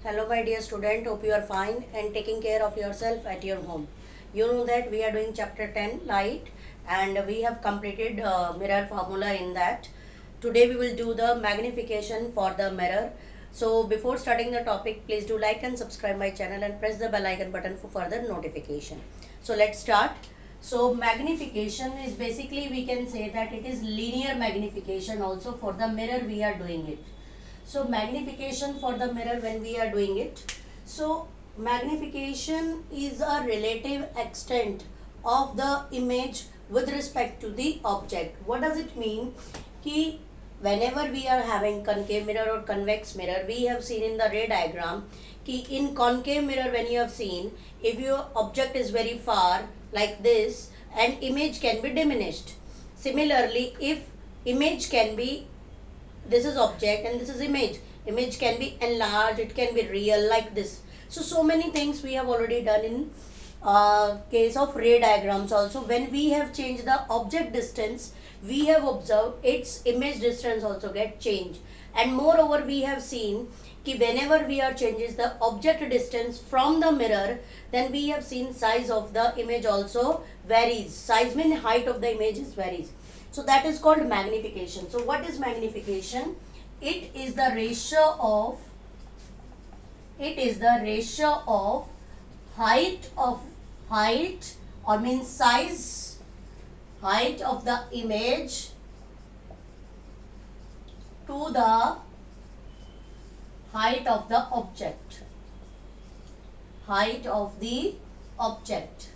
Hello my dear student, hope you are fine and taking care of yourself at your home. You know that we are doing chapter 10 light and we have completed mirror formula in that. Today we will do the magnification for the mirror. So before starting the topic, please do like and subscribe my channel and press the bell icon button for further notification. So let's start. So magnification is basically, we can say that it is linear magnification also. For the mirror we are doing it. So magnification for the mirror when we are doing it. So magnification is a relative extent of the image with respect to the object. What does it mean? Ki whenever we are having concave mirror or convex mirror, we have seen in the ray diagram ki in concave mirror, when you have seen, if your object is very far like this, an image can be diminished. Similarly, if image can be, this is object and this is image can be enlarged, it can be real like this. So many things we have already done in case of ray diagrams also. When we have changed the object distance, we have observed its image distance also get changed. And moreover, we have seen कि whenever we are changes the object distance from the mirror, then we have seen size of the image also varies. Size means height of the image is varies. So that is called magnification. So what is magnification? It is the ratio of height or means size, height of the image to the height of the object. Height of the object.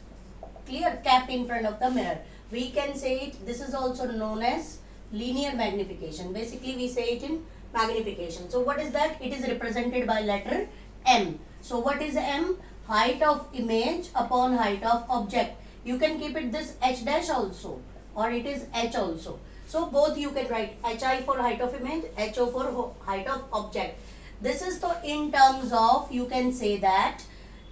Clear? Cap in front of the mirror. We can say it, this is also known as linear magnification. Basically we say it in magnification. So what is that? It is represented by letter M. So what is M? Height of image upon height of object. You can keep it this H dash also, or it is H also. So both you can write HI for height of image, HO for height of object. This is the in terms of, you can say that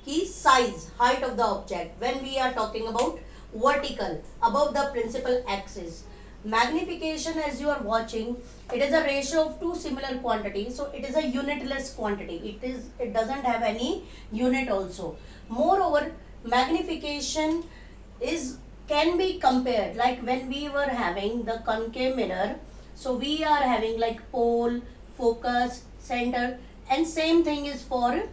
ki size, height of the object when we are talking about vertical above the principal axis. Magnification, as you are watching, it is a ratio of two similar quantities, so it is a unitless quantity. It doesn't have any unit also. Moreover, magnification can be compared, like when we were having the concave mirror, so we are having like pole, focus, center, and same thing is for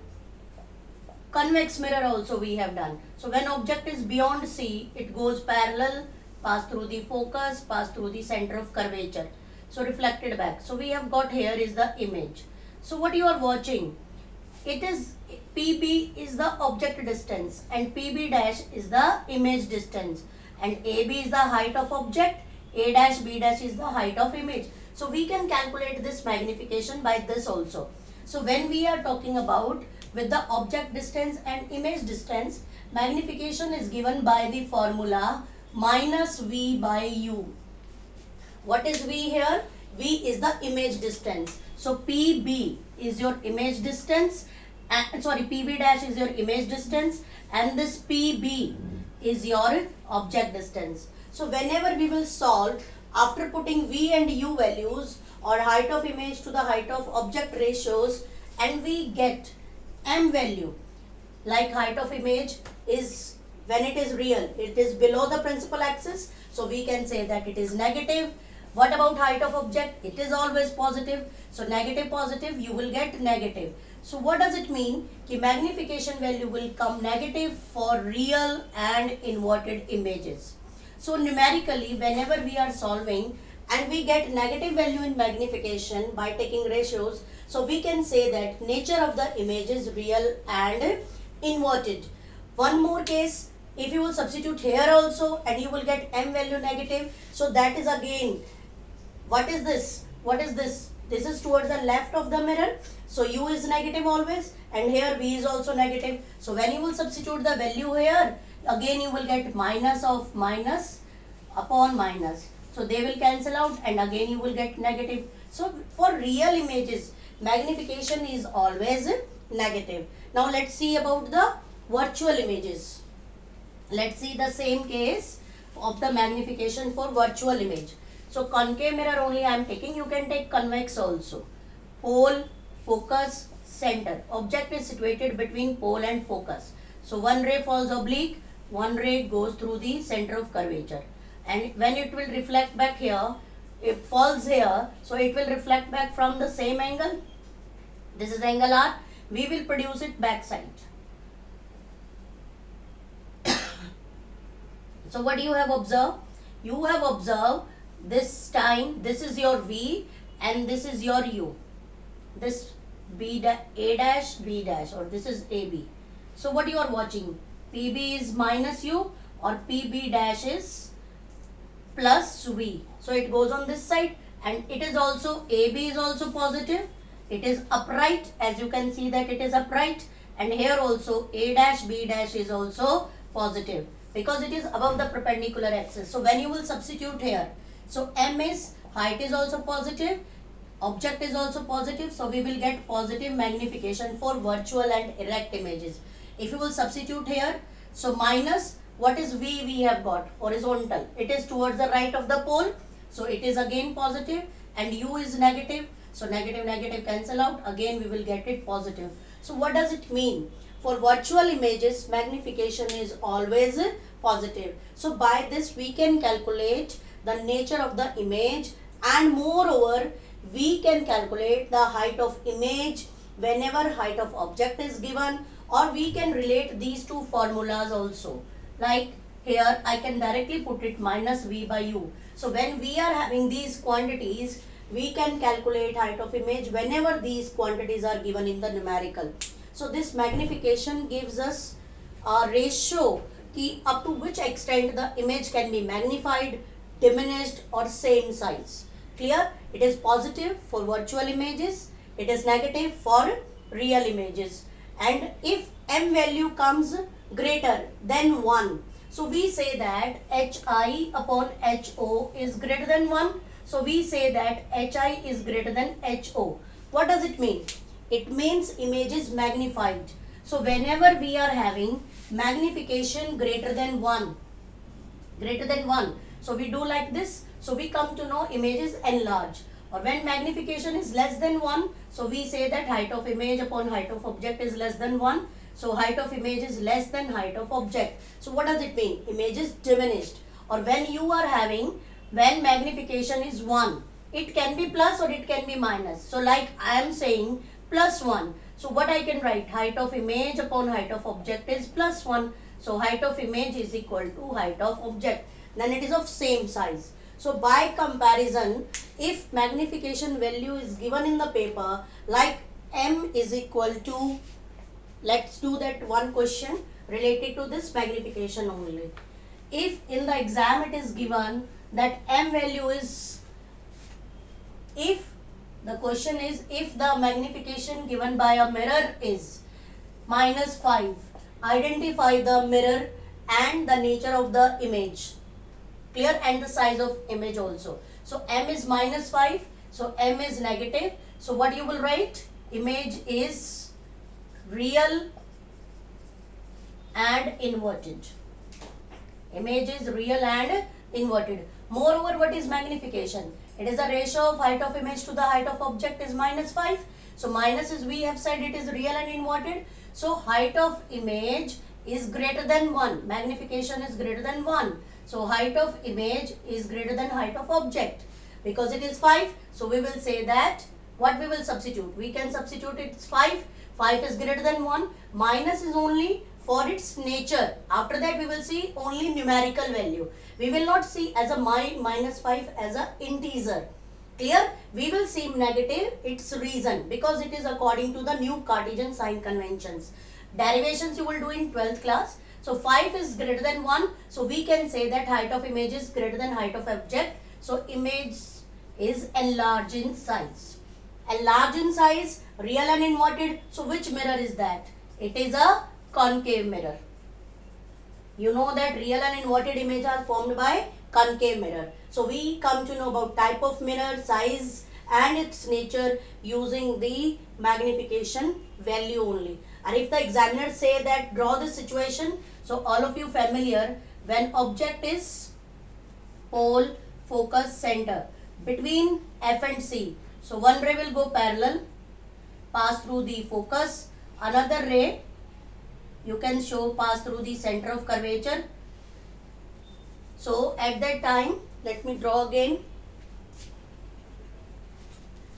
convex mirror also we have done. So when object is beyond C, it goes parallel, pass through the focus, pass through the center of curvature, so reflected back. So we have got here is the image. So what you are watching, it is PB is the object distance and PB dash is the image distance, and AB is the height of object, A dash B dash is the height of image. So we can calculate this magnification by this also. So when we are talking about with the object distance and image distance, magnification is given by the formula minus V by U. What is V here? V is the image distance. So PB is your image distance, PB dash is your image distance, and this PB is your object distance. So whenever we will solve, after putting V and U values or height of image to the height of object ratios, and we get M value, like height of image is, when it is real, it is below the principal axis, so we can say that it is negative. What about height of object? It is always positive, so negative positive, you will get negative. So what does it mean? Ki magnification value will come negative for real and inverted images. So numerically, whenever we are solving and we get negative value in magnification by taking ratios, so we can say that nature of the image is real and inverted. One more case, if you will substitute here also and you will get M value negative, so that is again, what is this? What is this? This is towards the left of the mirror, so U is negative always, and here V is also negative. So when you will substitute the value here, again you will get minus of minus upon minus. So they will cancel out and again you will get negative. So for real images, magnification is always negative. Now let's see about the virtual images. Let's see the same case of the magnification for virtual image. So concave mirror only I am taking, you can take convex also. Pole, focus, center. Object is situated between pole and focus. So one ray falls oblique, one ray goes through the center of curvature. And when it will reflect back here, it falls here, so it will reflect back from the same angle. This is angle R. We will produce it back side. So what you have observed? You have observed this time, this is your V and this is your U. This A dash, B dash, or this is AB. So what you are watching? PB is minus U or PB dash is plus V. So it goes on this side, and it is also, AB is also positive. It is upright, as you can see that it is upright, and here also A dash, B dash is also positive because it is above the perpendicular axis. So when you will substitute here, so M is, height is also positive, object is also positive, so we will get positive magnification for virtual and erect images. If you will substitute here, so minus, what is V we have got? Horizontal. It is towards the right of the pole, so it is again positive, and U is negative, so negative negative cancel out, again we will get it positive. So what does it mean? For virtual images, magnification is always positive. So by this we can calculate the nature of the image, and moreover we can calculate the height of image whenever height of object is given, or we can relate these two formulas also. Like here I can directly put it minus V by U. So when we are having these quantities, we can calculate height of image whenever these quantities are given in the numerical. So this magnification gives us a ratio ki up to which extent the image can be magnified, diminished, or same size. Clear? It is positive for virtual images, it is negative for real images. And if M value comes greater than 1, so we say that HI upon HO is greater than 1. So we say that HI is greater than HO. What does it mean? It means image is magnified. So whenever we are having magnification greater than 1, so we do like this. So we come to know image is enlarged. Or when magnification is less than 1, so we say that height of image upon height of object is less than 1. So height of image is less than height of object. So what does it mean? Image is diminished. Or when you are having, when magnification is 1, it can be plus or it can be minus. So like I am saying plus 1. So what I can write? Height of image upon height of object is plus 1. So height of image is equal to height of object. Then it is of same size. So by comparison, if magnification value is given in the paper, like M is equal to, let's do that one question related to this magnification only. If in the exam it is given that M value is, if the question is, if the magnification given by a mirror is -5, identify the mirror and the nature of the image. Clear? And the size of image also. So M is -5, so M is negative. So what you will write? Image is real and inverted. Image is real and inverted. Moreover, what is magnification? It is a ratio of height of image to the height of object is -5. So minus is, we have said it is real and inverted. So height of image is greater than 1. Magnification is greater than 1. So height of image is greater than height of object. Because it is 5, so we will say that, what we will substitute? We can substitute it's 5. 5 is greater than 1. Minus is only for its nature. After that we will see only numerical value. We will not see as a -5 as a integer. Clear? We will see negative its reason, because it is according to the new Cartesian sign conventions. Derivations you will do in 12th class. So 5 is greater than 1. So we can say that height of image is greater than height of object. So image is enlarged in size. Enlarged in size, real and inverted. So which mirror is that? It is a concave mirror. You know that real and inverted image are formed by concave mirror. So we come to know about type of mirror, size and its nature using the magnification value only. And if the examiner say that draw this situation, so all of you familiar, when object is pole, focus, center between F and C. So one ray will go parallel, pass through the focus. Another ray you can show pass through the center of curvature. So at that time, let me draw again.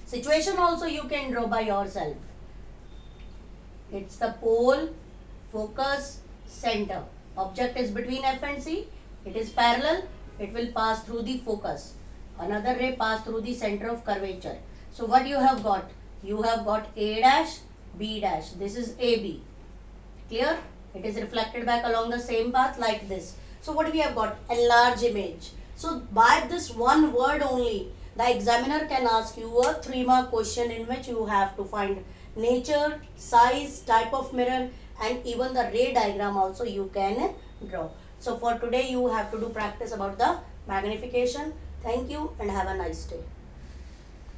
Situation also you can draw by yourself. It's the pole, focus, center. Object is between F and C. It is parallel. It will pass through the focus. Another ray pass through the center of curvature. So what you have got? You have got A dash, B dash. This is AB. Clear? It is reflected back along the same path like this. So what we have got? Enlarge image. So by this one word only, the examiner can ask you a 3-mark question in which you have to find nature, size, type of mirror, and even the ray diagram also you can draw. So for today you have to do practice about the magnification. Thank you and have a nice day.